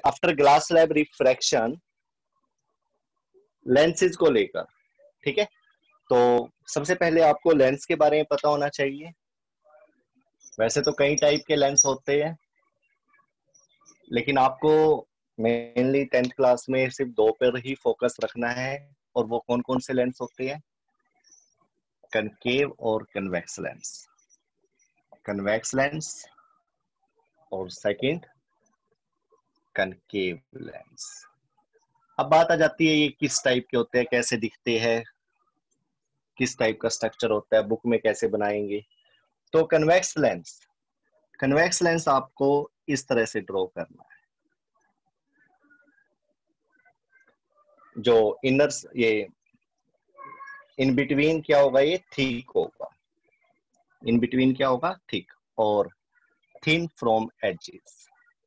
After glass slab refraction lenses को लेकर, ठीक है। तो सबसे पहले आपको लेंस के बारे में पता होना चाहिए। वैसे तो कई टाइप के लेंस होते हैं, लेकिन आपको मेनली 10th क्लास में सिर्फ दो पर ही फोकस रखना है। और वो कौन कौन से लेंस होते हैं? कनकेव और कन्वेक्स लेंस। कन्वेक्स लेंस और सेकंड कनकेव लेंस। अब बात आ जाती है ये किस टाइप के होते हैं, कैसे दिखते हैं, किस टाइप का स्ट्रक्चर होता है, बुक में कैसे बनाएंगे। तो कन्वेक्स लेंस आपको इस तरह से ड्रॉ करना है। जो इनर्स ये इन बिटवीन क्या होगा, ये थिक होगा। इन बिटवीन क्या होगा? थिक। और थिन फ्रॉम एजेस।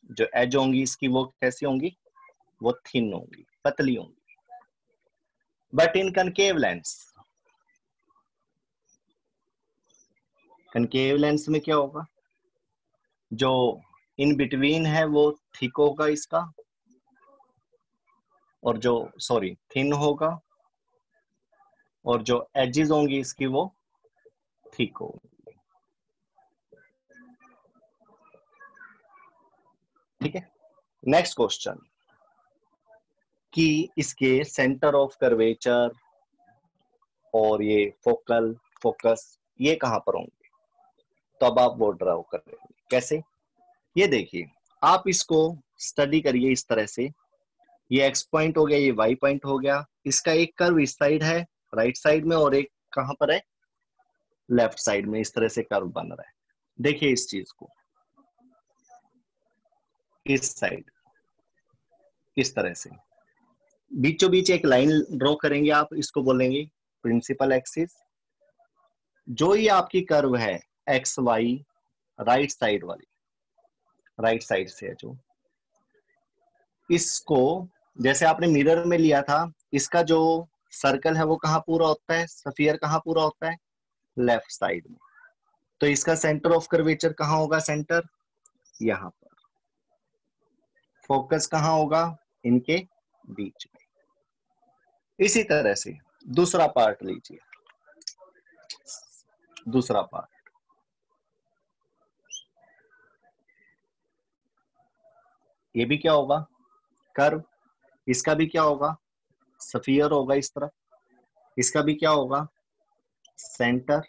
जो एज होंगी इसकी वो कैसी होंगी? वो थिन होंगी, पतली होंगी। बट इन कनकेव लेंस में क्या होगा? जो इन बिटवीन है वो थिक होगा इसका, और जो थिन होगा, और जो एजेस होंगी इसकी वो थिक होगी। ठीक है। नेक्स्ट क्वेश्चन कि इसके सेंटर ऑफ कर्वेचर और ये फोकस ये कहां पर होंगे? तो अब आप वो ड्रॉ कर रहे हैं कैसे? ये देखिए, आप इसको स्टडी करिए इस तरह से। ये एक्स पॉइंट हो गया, ये वाई पॉइंट हो गया। इसका एक कर्व इस साइड है राइट साइड में, और एक कहां पर है? लेफ्ट साइड में। इस तरह से कर्व बन रहा है। देखिए इस चीज को, इस साइड इस तरह से बीचों बीच एक लाइन ड्रॉ करेंगे आप, इसको बोलेंगे प्रिंसिपल एक्सिस। जो ये आपकी कर्व है एक्स वाई राइट साइड वाली, राइट साइड से है जो, इसको जैसे आपने मिरर में लिया था, इसका जो सर्कल है वो कहाँ पूरा होता है, स्फीयर कहाँ पूरा होता है? लेफ्ट साइड में। तो इसका सेंटर ऑफ कर्वेचर कहाँ होगा? सेंटर यहां पर। फोकस कहाँ होगा? इनके बीच में। इसी तरह से दूसरा पार्ट लीजिए। दूसरा पार्ट, ये भी क्या होगा? कर्व। इसका भी क्या होगा? स्फीयर होगा इस तरफ। इसका भी क्या होगा? सेंटर।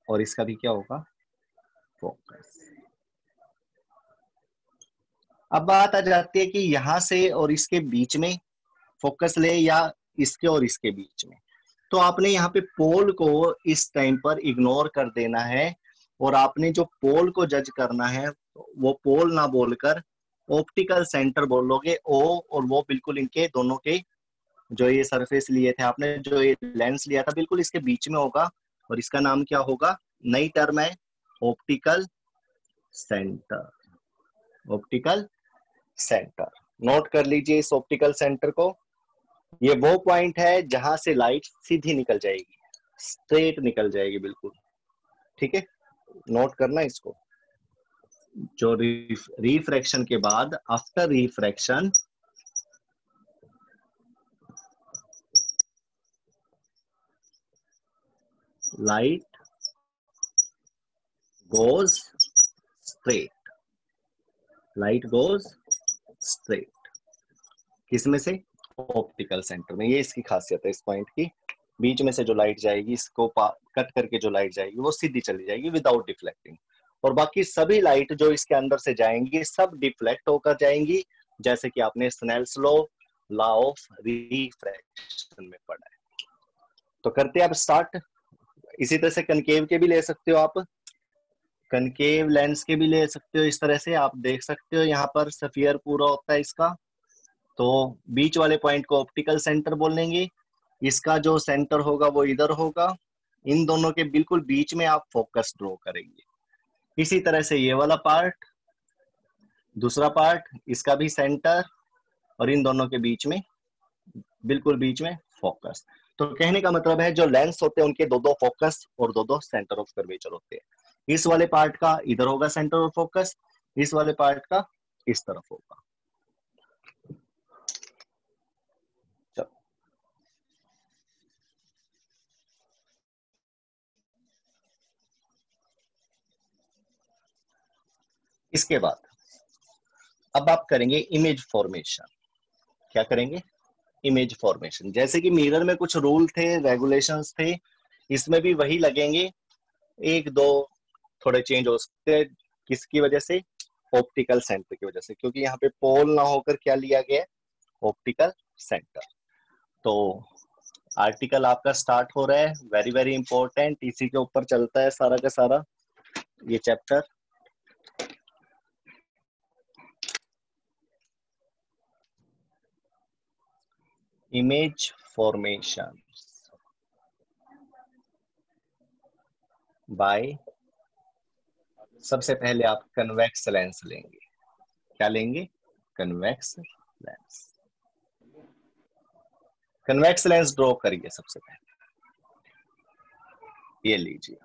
और इसका भी क्या होगा? फोकस। अब बात आ जाती है कि यहां से और इसके बीच में फोकस ले, या इसके और इसके बीच में। तो आपने यहाँ पे पोल को इस टाइम पर इग्नोर कर देना है, और आपने जो पोल को जज करना है वो पोल ना बोलकर ऑप्टिकल सेंटर बोलोगे, ओ। और वो बिल्कुल इनके दोनों के जो ये सरफेस लिए थे आपने, जो ये लेंस लिया था, बिल्कुल इसके बीच में होगा। और इसका नाम क्या होगा? नई टर्म है optical centre. Optical centre. Note कर लीजिए इस ऑप्टिकल सेंटर को। ये वो पॉइंट है जहां से लाइट सीधी निकल जाएगी, स्ट्रेट निकल जाएगी बिल्कुल। ठीक है, नोट करना इसको। जो रिफ्रैक्शन के बाद, after refraction, light goes straight. Light goes straight किसमें से? ऑप्टिकल सेंटर में। ये इसकी खासियत है इस पॉइंट की। बीच में से जो लाइट जाएगी, इसको कट करके जो लाइट जाएगी वो सीधी चली जाएगी विदाउट डिफ्लेक्टिंग। और बाकी सभी लाइट जो इसके अंदर से जाएंगी सब डिफ्लेक्ट होकर जाएंगी, जैसे कि आपने स्नेल्स लॉ ऑफ रिफ्रैक्शन में पढ़ा है। तो करते हैं अब स्टार्ट। इसी तरह से कनकेव के भी ले सकते हो आप, कनकेव लेंस के भी ले सकते हो। इस तरह से आप देख सकते हो यहाँ पर स्फीयर पूरा होता है इसका। तो बीच वाले पॉइंट को ऑप्टिकल सेंटर बोलेंगे। इसका जो सेंटर होगा वो इधर होगा। इन दोनों के बिल्कुल बीच में आप फोकस ड्रॉ करेंगे। इसी तरह से ये वाला पार्ट, दूसरा पार्ट, इसका भी सेंटर, और इन दोनों के बीच में, बिल्कुल बीच में फोकस। तो कहने का मतलब है जो लेंस होते हैं उनके दो दो फोकस और दो दो सेंटर ऑफ कर्वेचर होते हैं। इस वाले पार्ट का इधर होगा सेंटर ऑफ फोकस, इस वाले पार्ट का इस तरफ होगा। इसके बाद अब आप करेंगे इमेज फॉर्मेशन। क्या करेंगे? Image formation. जैसे कि मिरर में कुछ रूल थे, रेगुलेशंस थे, इसमें भी वही लगेंगे, एक दो थोड़े चेंज हो सकते हैं। किसकी वजह से? ऑप्टिकल सेंटर की वजह से, क्योंकि यहाँ पे पोल ना होकर क्या लिया गया है? Optical centre. तो आर्टिकल आपका स्टार्ट हो रहा है, वेरी वेरी इंपॉर्टेंट, इसी के ऊपर चलता है सारा का सारा ये चैप्टर। इमेज फॉर्मेशन बाय, सबसे पहले आप कन्वेक्स लेंस लेंगे। क्या लेंगे? Convex lens. Convex lens draw करिए सबसे पहले, ये लीजिए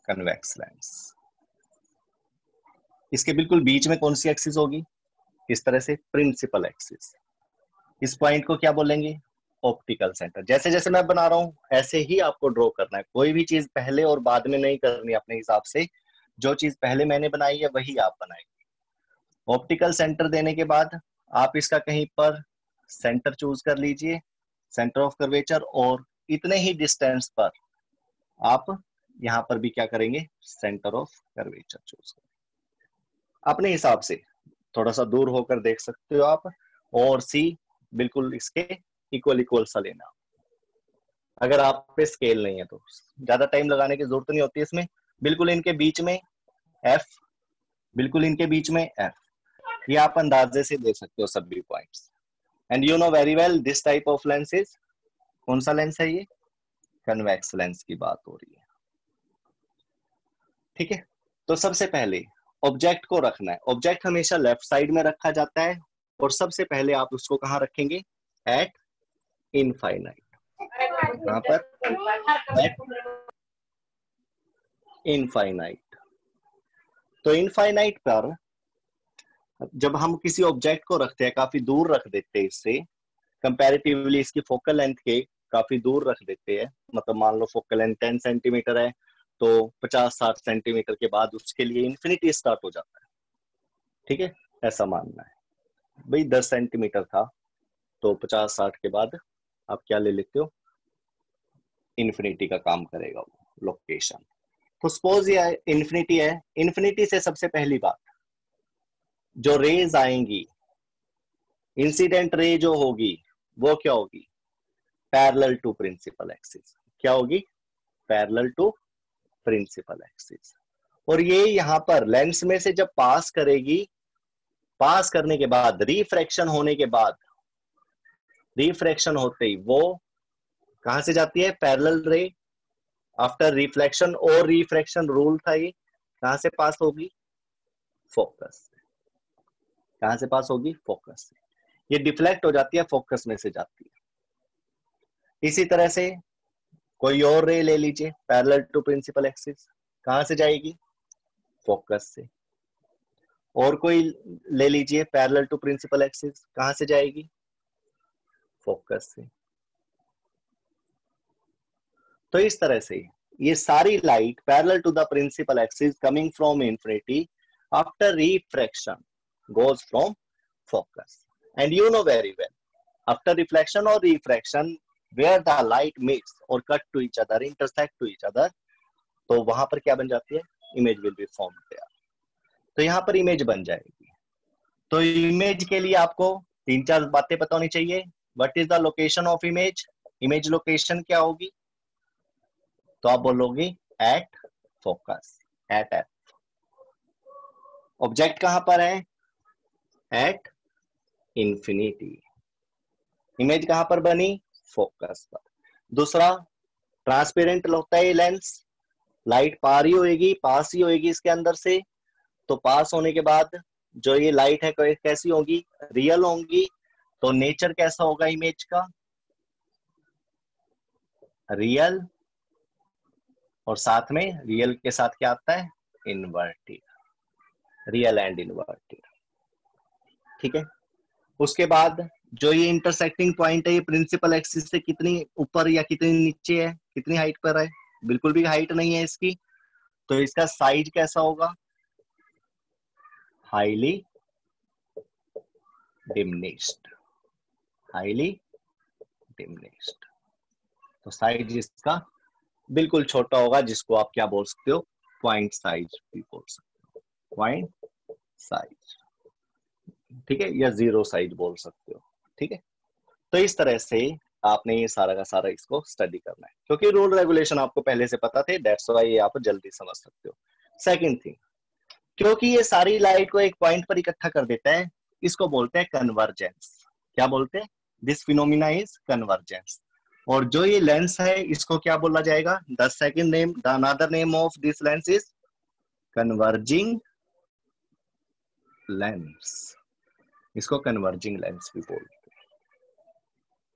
कन्वेक्स लेंस। इसके बिल्कुल बीच में कौन सी एक्सिस होगी? इस तरह से प्रिंसिपल एक्सिस। इस पॉइंट को क्या बोलेंगे? Optical centre. जैसे जैसे मैं बना रहा हूं ऐसे ही आपको ड्रॉ करना है, कोई भी चीज पहले और बाद में नहीं करनी अपने हिसाब से। जो चीज पहले मैंने बनाई है वही आप बनाएंगे। ऑप्टिकल सेंटर देने के बाद आप इसका कहीं पर सेंटर चूज कर लीजिए, सेंटर ऑफ कर्वेचर, और इतने ही डिस्टेंस पर आप यहां पर भी क्या करेंगे? सेंटर ऑफ कर्वेचर चूज करेंगे अपने हिसाब से। थोड़ा सा दूर होकर देख सकते हो आप, और सी बिल्कुल इसके इक्वल इक्वल सा लेना। अगर आप पे स्केल नहीं है तो ज्यादा टाइम लगाने की जरूरत नहीं होती इसमें। बिल्कुल इनके बीच में एफ, बिल्कुल इनके बीच में एफ, ये आप अंदाजे से दे सकते हो सभी points. And you know very well this type of lens is, कौन सा लेंस है ये? कन्वेक्स लेंस की बात हो रही है, ठीक है। तो सबसे पहले ऑब्जेक्ट को रखना है। ऑब्जेक्ट हमेशा लेफ्ट साइड में रखा जाता है, और सबसे पहले आप उसको कहाँ रखेंगे? Eight infinite. कहां पर? Eight infinite. तो इनफाइनाइट पर जब हम किसी ऑब्जेक्ट को रखते हैं, काफी दूर रख देते हैं इससे, कंपैरेटिवली इसकी फोकल लेंथ के काफी दूर रख देते हैं। मतलब मान लो फोकल लेंथ 10 सेंटीमीटर है, तो 50-60 सेंटीमीटर के बाद उसके लिए इन्फिनिटी स्टार्ट हो जाता है, ठीक है, ऐसा मानना है। भाई 10 सेंटीमीटर था, तो 50-60 के बाद आप क्या ले लेते हो? इन्फिनिटी का काम करेगा वो लोकेशन। तो सपोज ये इन्फिनिटी है, इन्फिनिटी से सबसे पहली बात, जो रेज आएंगी, इंसिडेंट रे जो होगी, वो क्या होगी? Parallel to principal axis. क्या होगी? Parallel to principal axis. और ये यहां पर लेंस में से जब पास करेगी, पास करने के बाद रिफ्रैक्शन होने के बाद, रिफ्रैक्शन होते ही वो कहां से जाती है? पैरेलल रे आफ्टर रिफ्लेक्शन, और रिफ्रैक्शन रूल था ये, कहां से पास होगी? फोकस। कहां से पास होगी? फोकस से। ये डिफ्लेक्ट हो जाती है, फोकस में से जाती है। इसी तरह से कोई और रे ले लीजिए पैरेलल टू प्रिंसिपल एक्सिस, कहां से जाएगी? फोकस से। और कोई ले लीजिए पैरेलल टू प्रिंसिपल एक्सिस, कहां से जाएगी? फोकस से। तो इस तरह से ये सारी light parallel to the principal axis coming from infinity after refraction goes from focus. And you know very well, after reflection or refraction, where the light meets or cut to each other, intersect to each other, तो वहां पर क्या बन जाती है? Image will be form there. तो यहाँ पर इमेज बन जाएगी। तो इमेज के लिए आपको 3-4 बातें पता होनी चाहिए। What is the location of image? Image location क्या होगी? तो आप बोलोगे at focus, at F. Object कहां पर है? At infinity. इमेज कहां पर बनी? फोकस पर। दूसरा, ट्रांसपेरेंट होता है लेंस, लाइट पार ही होएगी, पास ही होएगी इसके अंदर से। तो पास होने के बाद जो ये लाइट है कैसी होगी? रियल होंगी। तो नेचर कैसा होगा इमेज का? रियल, और साथ में रियल के साथ क्या आता है? इनवर्टेड। रियल एंड इनवर्टेड, ठीक है। उसके बाद जो ये इंटरसेक्टिंग पॉइंट है, ये प्रिंसिपल एक्सिस से कितनी ऊपर या कितनी नीचे है, कितनी हाइट पर है? बिल्कुल भी हाइट नहीं है इसकी। तो इसका साइज कैसा होगा? Highly diminished, highly diminished. तो साइज इसका बिल्कुल छोटा होगा, जिसको आप क्या बोल सकते हो, पॉइंट साइज भी बोल सकते हो, पॉइंट साइज, ठीक है, या जीरो साइज बोल सकते हो, ठीक है। तो इस तरह से आपने ये सारा का सारा इसको स्टडी करना है, क्योंकि रूल रेगुलेशन आपको पहले से पता थे, दैट्स व्हाई ये आप जल्दी समझ सकते हो। सेकंड थिंग, क्योंकि ये सारी लाइट को एक पॉइंट पर इकट्ठा कर देता है, इसको बोलते हैं कन्वर्जेंस। क्या बोलते हैं? This phenomena is convergence. और जो ये लेंस है, इसको क्या बोला जाएगा? The second name, the another name of this lens is converging lens. इसको कन्वर्जिंग लेंस भी बोलते हैं,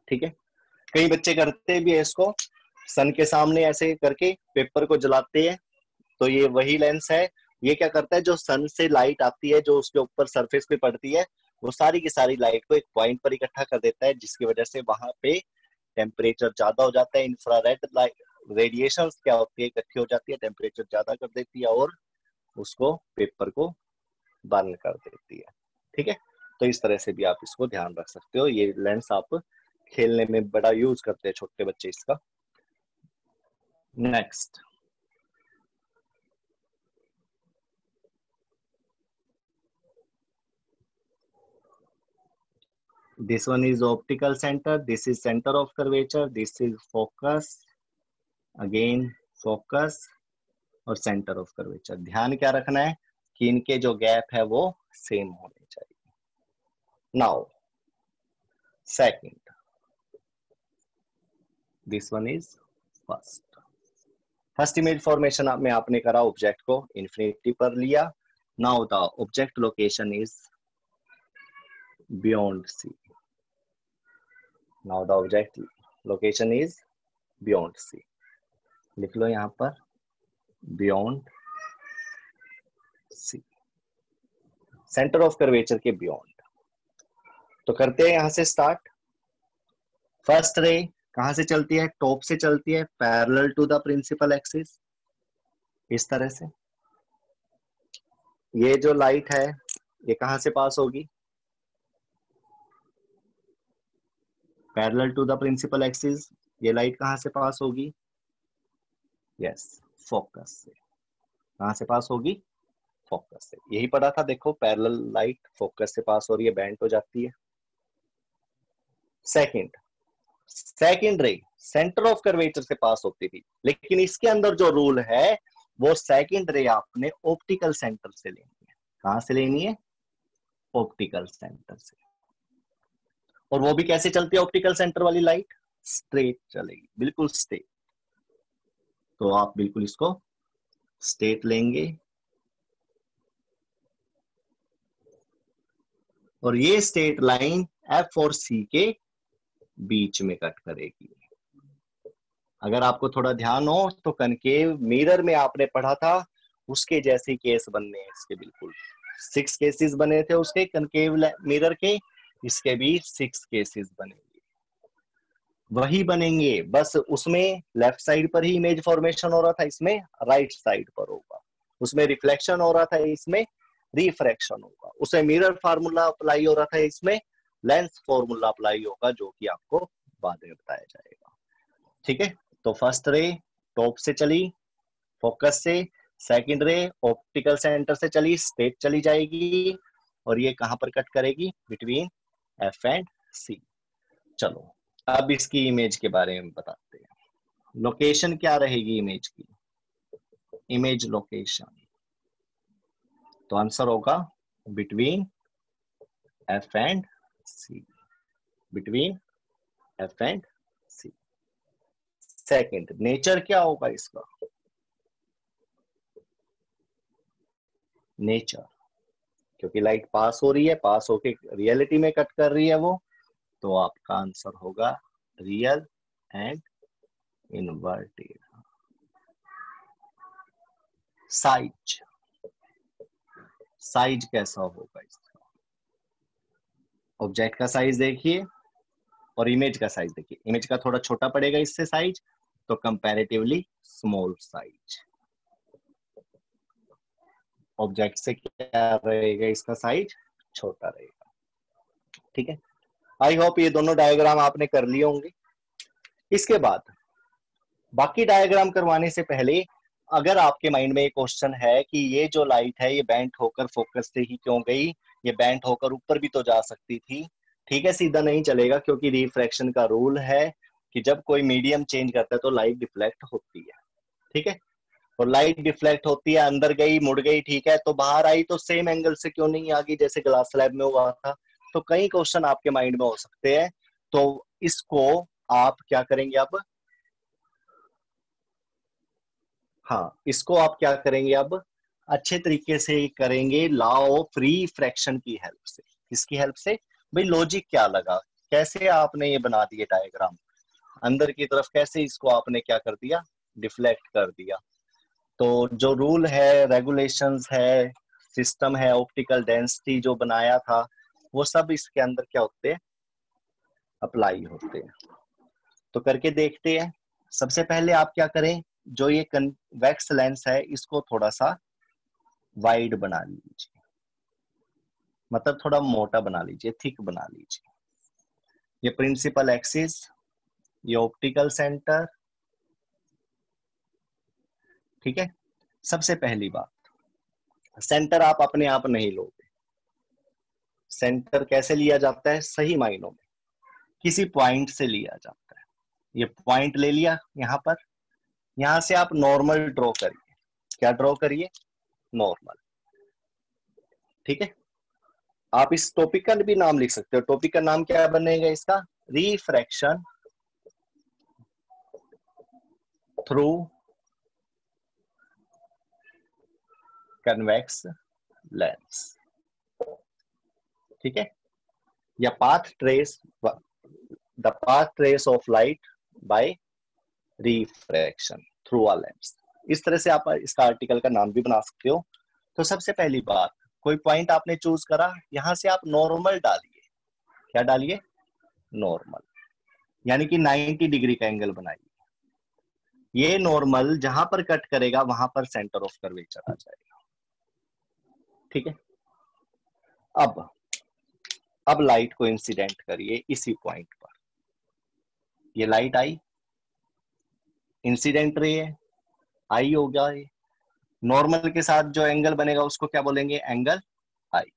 ठीक है। कई बच्चे करते भी है इसको, सन के सामने ऐसे करके पेपर को जलाते हैं, तो ये वही लेंस है। ये क्या करता है, जो सन से लाइट आती है, जो उसके ऊपर सरफेस पे पड़ती है, वो सारी की सारी लाइट को एक पॉइंट पर इकट्ठा कर देता है, जिसकी वजह से वहां पे टेम्परेचर ज्यादा हो जाता है। इंफ्रारेड लाइट रेडिएशन क्या होती है, इकट्ठी हो जाती है, टेम्परेचर ज्यादा कर देती है और उसको, पेपर को बर्न कर देती है, ठीक है। तो इस तरह से भी आप इसको ध्यान रख सकते हो। ये लेंस आप खेलने में बड़ा यूज करते हैं छोटे बच्चे इसका। Next, this one is optical center, this is center of curvature, this is focus, again focus और center of curvature। ध्यान क्या रखना है कि इनके जो गैप है वो सेम होने चाहिए। Now second, this one is first. First image formation में आपने करा, ऑब्जेक्ट को इन्फिनिटी पर लिया। Now the object location is beyond C. Now the object location is beyond C. लिख लो यहां पर beyond C, centre of curvature के बियॉन्ड। तो करते हैं यहां से स्टार्ट। फर्स्ट रे कहां से चलती है? टॉप से चलती है, parallel to the principal axis, इस तरह से। ये जो लाइट है, ये कहां से पास होगी? Parallel to the principal axis. ये लाइट कहां से पास होगी? यस, फोकस से। कहां से पास होगी? फोकस से। यही पढ़ा था, देखो पैरेलल लाइट फोकस से पास हो रही है, बैंड हो जाती है। सेकंड रे सेंटर ऑफ कर्वेचर से पास होती थी, लेकिन इसके अंदर जो रूल है, वो सेकंड रे आपने ऑप्टिकल सेंटर से लेनी है। कहां से लेनी है? ऑप्टिकल सेंटर से। और वो भी कैसे चलती है ऑप्टिकल सेंटर वाली लाइट? स्ट्रेट चलेगी, बिल्कुल स्ट्रेट। तो आप बिल्कुल इसको स्ट्रेट लेंगे, और ये स्ट्रेट लाइन एफ और सी के बीच में कट करेगी। अगर आपको थोड़ा ध्यान हो तो कनकेव मिरर में आपने पढ़ा था, उसके जैसे केस बनने हैं इसके, बिल्कुल 6 केसेस बने थे उसके कनकेव मिरर के, इसके भी 6 केसेस बनेंगे, वही बनेंगे, बस उसमें लेफ्ट साइड पर ही इमेज फॉर्मेशन हो रहा था, इसमें राइट साइड पर होगा। उसमें रिफ्लेक्शन हो रहा था, इसमें रिफ्रैक्शन होगा। उसमें मिरर फार्मूला अप्लाई हो रहा था, इसमें लेंस फॉर्मूला अप्लाई होगा, जो कि आपको बाद में बताया जाएगा, ठीक है। तो फर्स्ट रे टॉप से चली, फोकस से। सेकंड रे ऑप्टिकल सेंटर से चली, स्ट्रेट चली जाएगी, और ये कहां पर कट करेगी? बिटवीन एफ एंड सी। चलो अब इसकी इमेज के बारे में बताते हैं। लोकेशन क्या रहेगी इमेज की? इमेज लोकेशन, तो आंसर होगा between F and C, between F and C. Second, nature क्या होगा इसका? नेचर, क्योंकि लाइट पास हो रही है, पास होके रियलिटी में कट कर रही है वो, तो आपका आंसर होगा real and inverted. Size, size कैसा होगा इसका? ऑब्जेक्ट का साइज देखिए और इमेज का साइज देखिए। इमेज का थोड़ा छोटा पड़ेगा इससे साइज, तो कंपैरेटिवली स्मॉल साइज। ऑब्जेक्ट से क्या रहेगा, इसका साइज छोटा रहेगा। ठीक है, आई होप ये दोनों डायग्राम आपने कर लिए होंगे। इसके बाद बाकी डायग्राम करवाने से पहले अगर आपके माइंड में एक क्वेश्चन है कि ये जो लाइट है ये बेंट होकर फोकस से ही क्यों गई, ये बेंट होकर ऊपर भी तो जा सकती थी। ठीक है, सीधा नहीं चलेगा, क्योंकि रिफ्रैक्शन का रूल है कि जब कोई मीडियम चेंज करता है तो लाइट डिफ्लेक्ट होती है। ठीक है, और लाइट डिफ्लेक्ट होती है, अंदर गई मुड़ गई, ठीक है, तो बाहर आई तो सेम एंगल से क्यों नहीं आ गई जैसे ग्लास स्लैब में हुआ था। तो कई क्वेश्चन आपके माइंड में हो सकते हैं, तो इसको आप क्या करेंगे अब, हाँ इसको आप क्या करेंगे अब अच्छे तरीके से करेंगे लॉ ऑफ रिफ्रैक्शन की हेल्प से। किसकी हेल्प से भाई, लॉजिक क्या लगा, कैसे आपने ये बना दिए डायग्राम, अंदर की तरफ कैसे इसको आपने क्या कर दिया, डिफ्लेक्ट कर दिया। तो जो रूल है, रेगुलेशंस है, सिस्टम है, ऑप्टिकल डेंसिटी जो बनाया था, वो सब इसके अंदर क्या होते हैं, अप्लाई होते हैं। तो करके देखते हैं। सबसे पहले आप क्या करें, जो ये कन्वेक्स लेंस है इसको थोड़ा सा वाइड बना लीजिए, मतलब थोड़ा मोटा बना लीजिए, थिक बना लीजिए। ये प्रिंसिपल एक्सिस, ये ऑप्टिकल सेंटर। ठीक है, सबसे पहली बात, सेंटर आप अपने आप नहीं लोगे। सेंटर कैसे लिया जाता है, सही मायनों में किसी पॉइंट से लिया जाता है। ये पॉइंट ले लिया यहां पर, यहां से आप नॉर्मल ड्रॉ करिए। क्या ड्रॉ करिए, नॉर्मल। ठीक है, आप इस टॉपिक का भी नाम लिख सकते हो। टॉपिक का नाम क्या बनेगा इसका, रिफ्रैक्शन थ्रू कन्वेक्स लेंस। ठीक है, या path trace, the path trace of light by refraction through a lens. इस तरह से आप इसका आर्टिकल का नाम भी बना सकते हो। तो सबसे पहली बात, कोई पॉइंट आपने चूज करा, यहां से आप नॉर्मल डालिए। क्या डालिए, नॉर्मल, यानी कि 90 डिग्री का एंगल बनाइए। ये नॉर्मल जहां पर कट करेगा वहां पर सेंटर ऑफ कर्वेचर आ जाएगा। ठीक है, अब लाइट को इंसिडेंट करिए इसी पॉइंट पर। ये लाइट आई, इंसिडेंट रे है, आई होगा। ये नॉर्मल के साथ जो एंगल बनेगा उसको क्या बोलेंगे, एंगल आई।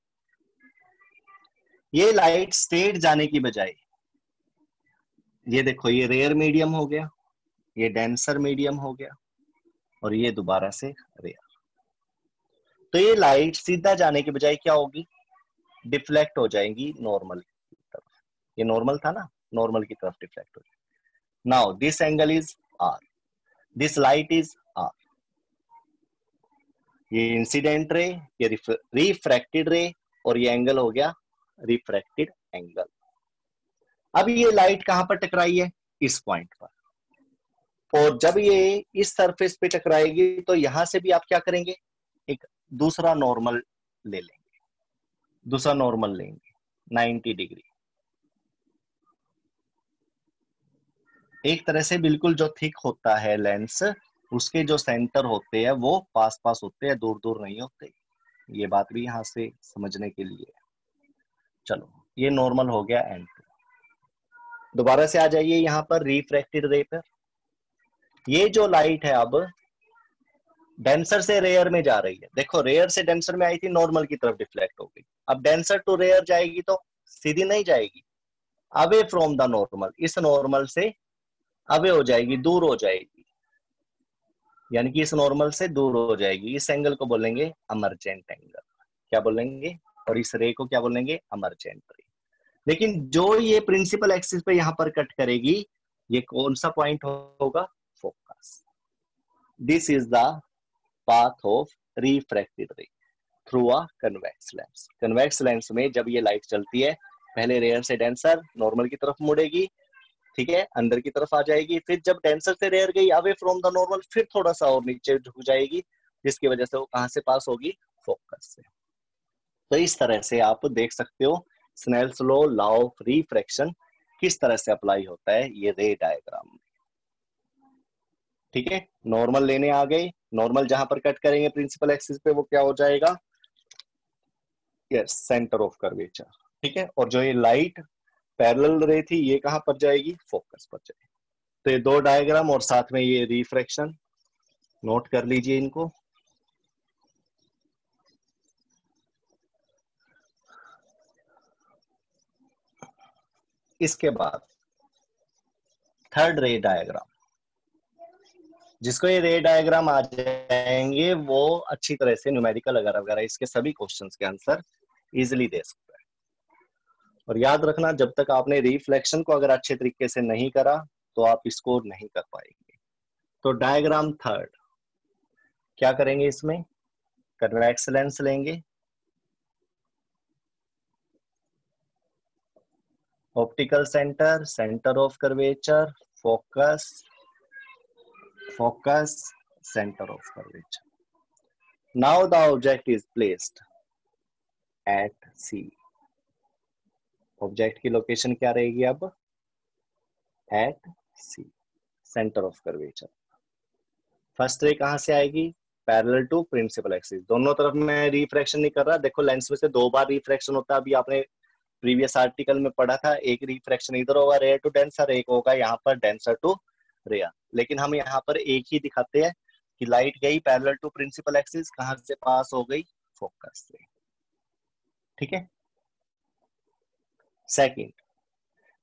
ये लाइट स्ट्रेट जाने की बजाय, ये देखो ये रेयर मीडियम हो गया, ये डेंसर मीडियम हो गया, और ये दोबारा से रेयर। तो ये लाइट सीधा जाने की बजाय क्या होगी, डिफ्लेक्ट हो जाएंगी नॉर्मल की तरफ। ये नॉर्मल था ना, नॉर्मल की तरफ डिफ्लेक्ट हो जाएगी। Now this angle is R, this light is R. ये इंसिडेंट रे, ये रिफ्रैक्टेड रे, और ये एंगल हो गया रिफ्रैक्टेड एंगल। अब ये लाइट कहां पर टकराई है, इस पॉइंट पर। और जब ये इस सरफेस पे टकराएगी तो यहां से भी आप क्या करेंगे, एक दूसरा नॉर्मल ले लेंगे, दूसरा नॉर्मल लेंगे 90 डिग्री। एक तरह से बिल्कुल जो थिक होता है लेंस, उसके जो सेंटर होते हैं वो पास पास होते हैं, दूर दूर नहीं होते। ये बात भी यहां से समझने के लिए। चलो, ये नॉर्मल हो गया एंड। दोबारा से आ जाइए यहाँ पर रिफ्रैक्टेड रे पर। ये जो लाइट है अब डेंसर से रेयर में जा रही है। देखो रेयर से डेंसर में आई थी, नॉर्मल की तरफ डिफ्लेक्ट हो गई। अब डेंसर टू रेयर जाएगी तो सीधी नहीं जाएगी, अवे फ्रॉम द नॉर्मल, इस नॉर्मल से अवे हो जाएगी, दूर हो जाएगी, यानी कि इस नॉर्मल से दूर हो जाएगी। इस एंगल को बोलेंगे अमर्जेंट एंगल। क्या बोलेंगे, और इस रे को क्या बोलेंगे, अमर्जेंट रे। लेकिन जो ये प्रिंसिपल एक्सिस पे यहां पर कट करेगी, ये कौन सा पॉइंट होगा, focus. This is the path of refracted रे through a convex lens. Convex lens में जब ये लाइट चलती है, पहले रेयर से डेंसर नॉर्मल की तरफ मुड़ेगी, ठीक है, अंदर की तरफ आ जाएगी, फिर जब डेंसर से रेयर गई अवे फ्रॉम द नॉर्मल, फिर थोड़ा सा और नीचे झुक जाएगी, जिसकी वजह से वो कहां से पास होगी, फोकस से। तो इस तरह से आप देख सकते हो Snell's law, law of refraction किस तरह से अप्लाई होता है ये रे डायग्राम में। ठीक है, नॉर्मल लेने आ गए, नॉर्मल जहां पर कट करेंगे प्रिंसिपल एक्सिस पे वो क्या हो जाएगा, यस, सेंटर ऑफ कर्वेचर। ठीक है, और जो ये लाइट पैरेलल रे थी ये कहां पर जाएगी, फोकस पर जाएगी। तो ये दो डायग्राम और साथ में ये रिफ्रैक्शन नोट कर लीजिए इनको। इसके बाद थर्ड रे डायग्राम, जिसको ये रे डायग्राम आ जाएंगे वो अच्छी तरह से न्यूमेरिकल वगैरह इसके सभी क्वेश्चंस के आंसर इजीली दे सकता है। और याद रखना, जब तक आपने रिफ्लेक्शन को अगर अच्छे तरीके से नहीं करा तो आप स्कोर नहीं कर पाएंगे। तो डायग्राम थर्ड क्या करेंगे, इसमें कन्वेक्स लेंस लेंगे, optical centre, centre of curvature, focus, focus, centre of curvature. Now the object is placed at C. Object की लोकेशन क्या रहेगी अब, at C, centre of curvature. First ray कहां से आएगी, पैरेलल टू प्रिंसिपल एक्सिस। दोनों तरफ मैं रिफ्रैक्शन नहीं कर रहा, देखो लेंस में से दो बार रिफ्रैक्शन होता है, अभी आपने प्रीवियस आर्टिकल में पढ़ा था, एक रिफ्रैक्शन इधर होगा रेयर टू डेंसर, एक होगा यहाँ पर डेंसर टू रेयर। लेकिन हम यहाँ पर एक ही दिखाते हैं कि लाइट गई पैरेलल टू प्रिंसिपल एक्सिस, कहां से पास हो गई, फोकस से। ठीक है, सेकंड,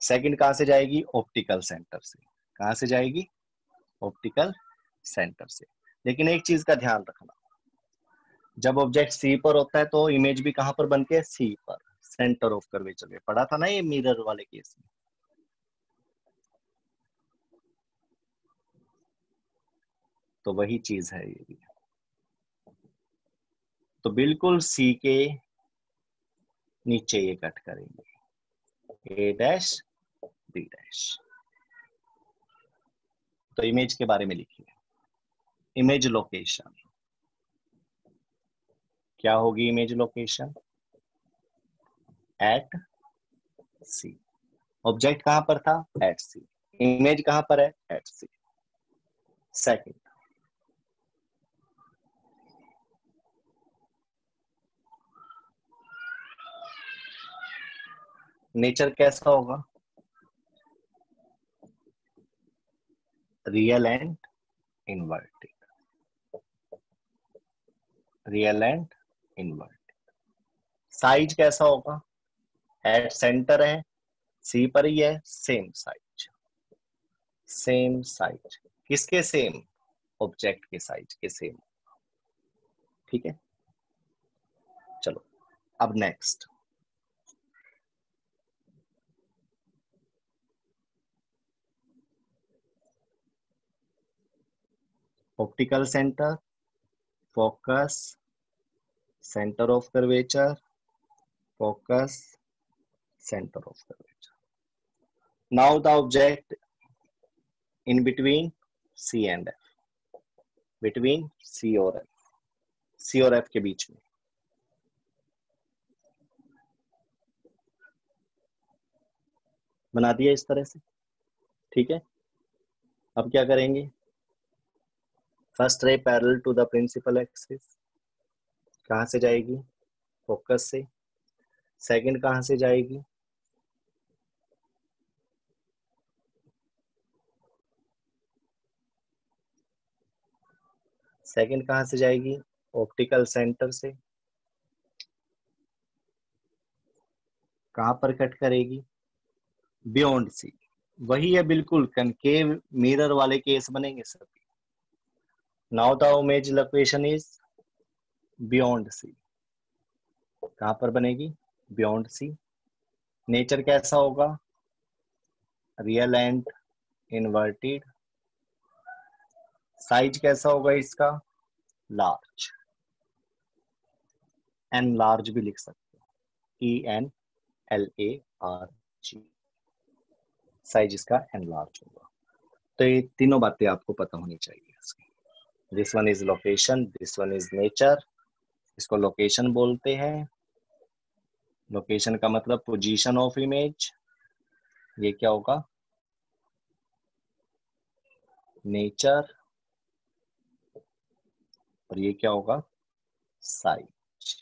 सेकंड कहां से जाएगी, ऑप्टिकल सेंटर से। कहां से जाएगी, ऑप्टिकल सेंटर से। लेकिन एक चीज का ध्यान रखना, जब ऑब्जेक्ट सी पर होता है तो इमेज भी कहां पर बनती है, सी पर, सेंटर ऑफ कर्वेचर में। पढ़ा था ना ये मिरर वाले केस में। तो वही चीज है ये भी। तो बिल्कुल सी के नीचे ये कट करेंगे, ए डैश बी डैश। तो इमेज के बारे में लिखिए, इमेज लोकेशन क्या होगी, image location at C. Object कहां पर था, एट सी। इमेज कहां पर है, एट सी। सेकंड, नेचर कैसा होगा, real and inverted, real and inverted. Size कैसा होगा, एट सेंटर है, सी पर ही है, सेम साइज, सेम साइज। किसके सेम, ऑब्जेक्ट के साइज के सेम। ठीक है, चलो अब next, optical centre, focus, centre of curvature, focus, centre of curvature. Now the object in between C and F, between C और एफ, सी और एफ के बीच में। बना दिया इस तरह से। ठीक है, अब क्या करेंगे, first ray parallel to the principal axis, कहां से जाएगी, फोकस से। सेकंड कहां से जाएगी, सेकंड कहां से जाएगी, ऑप्टिकल सेंटर से। कहां पर कट करेगी, बियॉन्ड सी। वही है बिल्कुल, कनकेव मिरर वाले केस बनेंगे सभी। Now the image location is beyond C. कहां पर बनेगी, बियॉन्ड सी। नेचर कैसा होगा, रियल एंड इनवर्टेड। साइज कैसा होगा इसका, लार्ज, एन लार्ज भी लिख सकते हो, ENLARG, साइज इसका एन लार्ज होगा। तो ये तीनों बातें आपको पता होनी चाहिए इसकी। This one is location, this one is nature. इसको लोकेशन बोलते हैं, लोकेशन का मतलब पोजीशन ऑफ इमेज। ये क्या होगा, नेचर, और ये क्या होगा, साइज।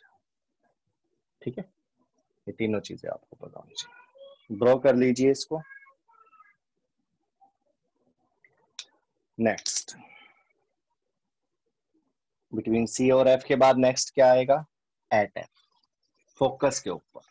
ठीक है, ये तीनों चीजें आपको पता होनी चाहिए। ड्रॉ कर लीजिए इसको। नेक्स्ट, बिटवीन सी और एफ के बाद नेक्स्ट क्या आएगा, एट एफ, फोकस के ऊपर।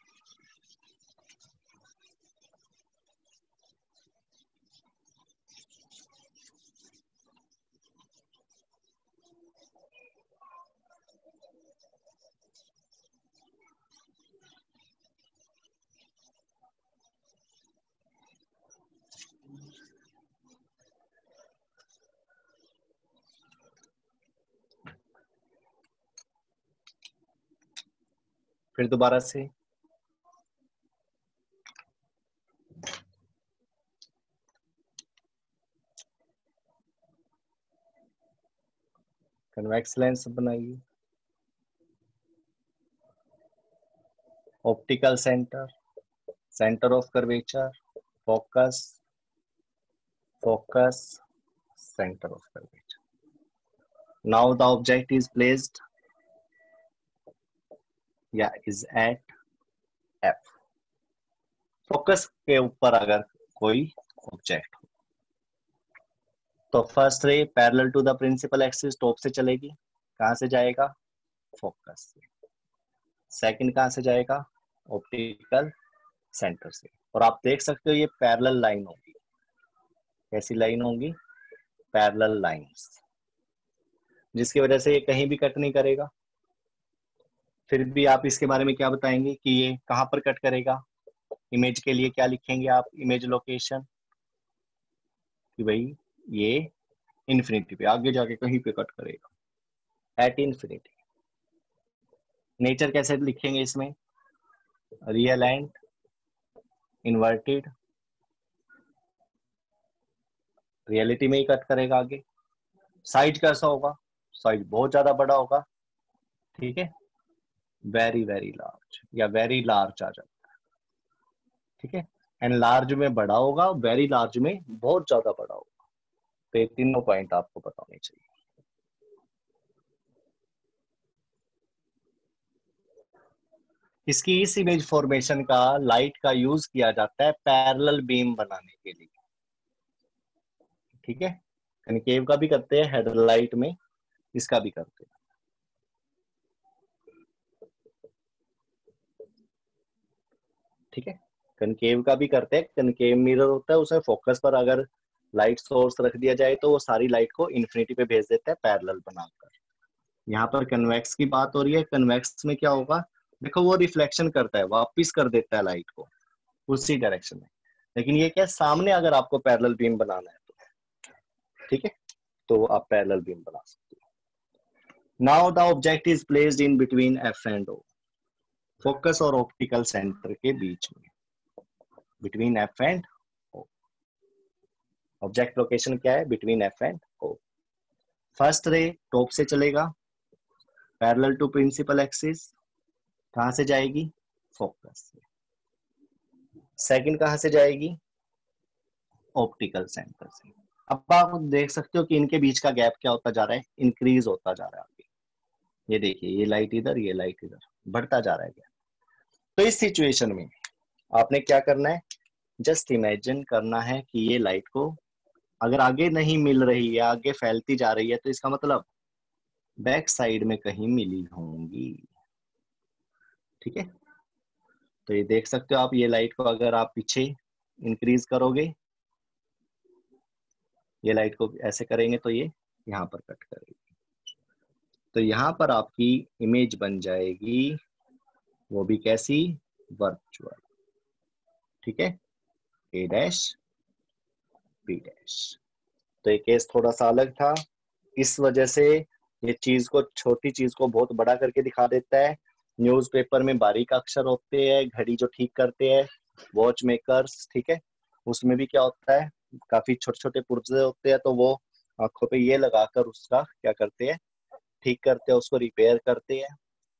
फिर दोबारा से कन्वेक्स लेंस बनाइए, optical centre, centre of curvature, focus, focus, centre of curvature. Now the object is placed या इज एट एफ। फोकस के ऊपर अगर कोई ऑब्जेक्ट हो तो first ray parallel to the principal axis top से चलेगी, कहां से जाएगा, फोकस से। सेकंड कहां से जाएगा, ऑप्टिकल सेंटर से। और आप देख सकते हो ये पैरेलल लाइन होगी, कैसी लाइन होगी, पैरेलल लाइंस, जिसकी वजह से ये कहीं भी कट नहीं करेगा। फिर भी आप इसके बारे में क्या बताएंगे कि ये कहां पर कट करेगा, इमेज के लिए क्या लिखेंगे आप, इमेज लोकेशन, कि भाई ये इन्फिनिटी पे, आगे जाके कहीं पे कट करेगा, एट इन्फिनिटी। नेचर कैसे लिखेंगे इसमें, रियल एंड इन्वर्टेड, रियलिटी में ही कट करेगा आगे। साइज कैसा होगा, साइज बहुत ज्यादा बड़ा होगा, ठीक है, वेरी वेरी लार्ज या वेरी लार्ज आ जाता है, ठीक है। एंड लार्ज में बड़ा होगा, वेरी लार्ज में बहुत ज्यादा बड़ा होगा। तो ये तीनों पॉइंट आपको पता होने चाहिए। इसकी इस इमेज फॉर्मेशन का लाइट का यूज किया जाता है पैरेलल बीम बनाने के लिए, ठीक है। कनकेव का भी करते हैं, हेडलाइट में इसका भी करते हैं, ठीक है। कनकेव का भी करते हैं, कनकेव मिरर होता है, उसमें फोकस पर अगर लाइट सोर्स रख दिया जाए तो वो सारी लाइट को इन्फिनिटी पे भेज देता है पैरेलल बनाकर। यहाँ पर कन्वेक्स की बात हो रही है, कन्वेक्स में क्या होगा, देखो वो रिफ्लेक्शन करता है, वापिस कर देता है लाइट को उसी डायरेक्शन में। लेकिन ये क्या, सामने अगर आपको पैरेलल बीम बनाना है तो, ठीक है, तो आप पैरेलल बीम बना सकते हो। Now the object is placed in between F and O, focus और ऑप्टिकल सेंटर के बीच में, between F and O. Object location क्या है, between F and O. First ray top से चलेगा, पैरेलल टू प्रिंसिपल एक्सिस, कहां से जाएगी, फोकस से। सेकंड कहां से जाएगी, ऑप्टिकल सेंटर से। अब आप देख सकते हो कि इनके बीच का गैप क्या होता जा रहा है, इंक्रीज होता जा रहा है आगे। ये देखिए, ये लाइट इधर, ये लाइट इधर, बढ़ता जा रहा है गैप। तो इस सिचुएशन में आपने क्या करना है, जस्ट इमेजिन करना है कि ये लाइट को अगर आगे नहीं मिल रही है, आगे फैलती जा रही है, तो इसका मतलब बैक साइड में कहीं मिली होंगी, ठीक है। तो ये देख सकते हो आप, ये लाइट को अगर आप पीछे इंक्रीज करोगे, ये लाइट को ऐसे करेंगे तो ये यहाँ पर कट करेगी, तो यहाँ पर आपकी इमेज बन जाएगी, वो भी कैसी, वर्चुअल, ठीक है, ए डैश बी डैश। तो ये केस थोड़ा सा अलग था, इस वजह से ये चीज को, छोटी चीज को बहुत बड़ा करके दिखा देता है। न्यूज़पेपर में बारीक अक्षर होते हैं, घड़ी जो ठीक करते हैं, वॉच मेकर्स, ठीक है, उसमें भी क्या होता है, काफी छोटे छोटे पुर्जे होते हैं, तो वो आंखों पे ये लगाकर उसका क्या करते हैं, ठीक करते हैं, उसको रिपेयर करते हैं।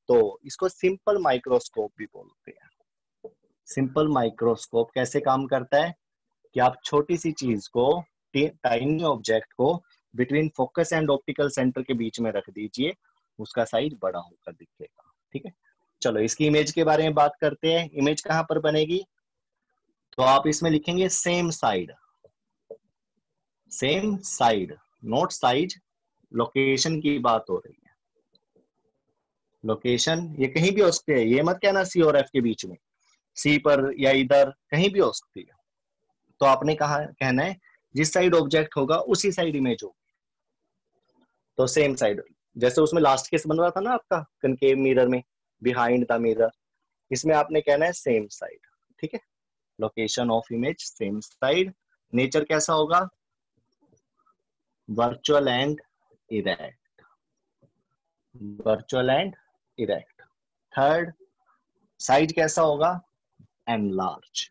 तो इसको सिंपल माइक्रोस्कोप भी बोलते हैं। सिंपल माइक्रोस्कोप कैसे काम करता है कि आप छोटी सी चीज को, टाइनी ऑब्जेक्ट को between focus and optical centre के बीच में रख दीजिए, उसका साइज बड़ा होकर दिखेगा। ठीक है, चलो इसकी इमेज के बारे में बात करते हैं। इमेज कहां पर बनेगी, तो आप इसमें लिखेंगे same side, same side note size. Location की बात हो रही है, लोकेशन ये कहीं भी हो सकती है, ये मत कहना सी और एफ के बीच में, सी पर या इधर कहीं भी हो सकती है। तो आपने कहा कहना है जिस साइड ऑब्जेक्ट होगा उसी साइड इमेज होगी। तो सेम साइड, जैसे उसमें लास्ट केस बन रहा था ना आपका कनकेव मिरर में, बिहाइंड द मिरर, इसमें आपने कहना है सेम साइड। ठीक है, location of image same side. Nature कैसा होगा, virtual and erect, virtual and erect. Third, size कैसा होगा, एनलार्ज।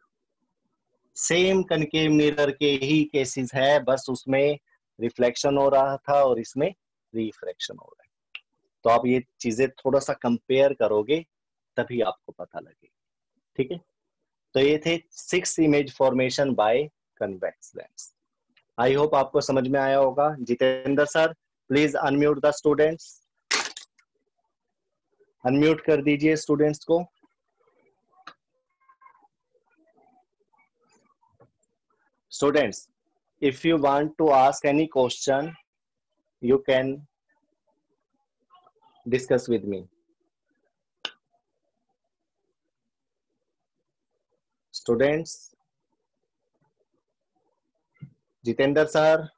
सेम कनकेव मिरर के ही केसेस है, बस उसमें रिफ्लेक्शन हो रहा था और इसमें रिफ्रैक्शन हो रहा है। तो आप ये चीजें थोड़ा सा कंपेयर करोगे तभी आपको पता लगेगा। ठीक है, तो ये थे 6 image formation by convex lens. I hope आपको समझ में आया होगा। Jitendra sir please unmute the students, unmute कर दीजिए स्टूडेंट्स को। Students, if you want to ask any question, you can discuss with me. Students, Jitendra sir,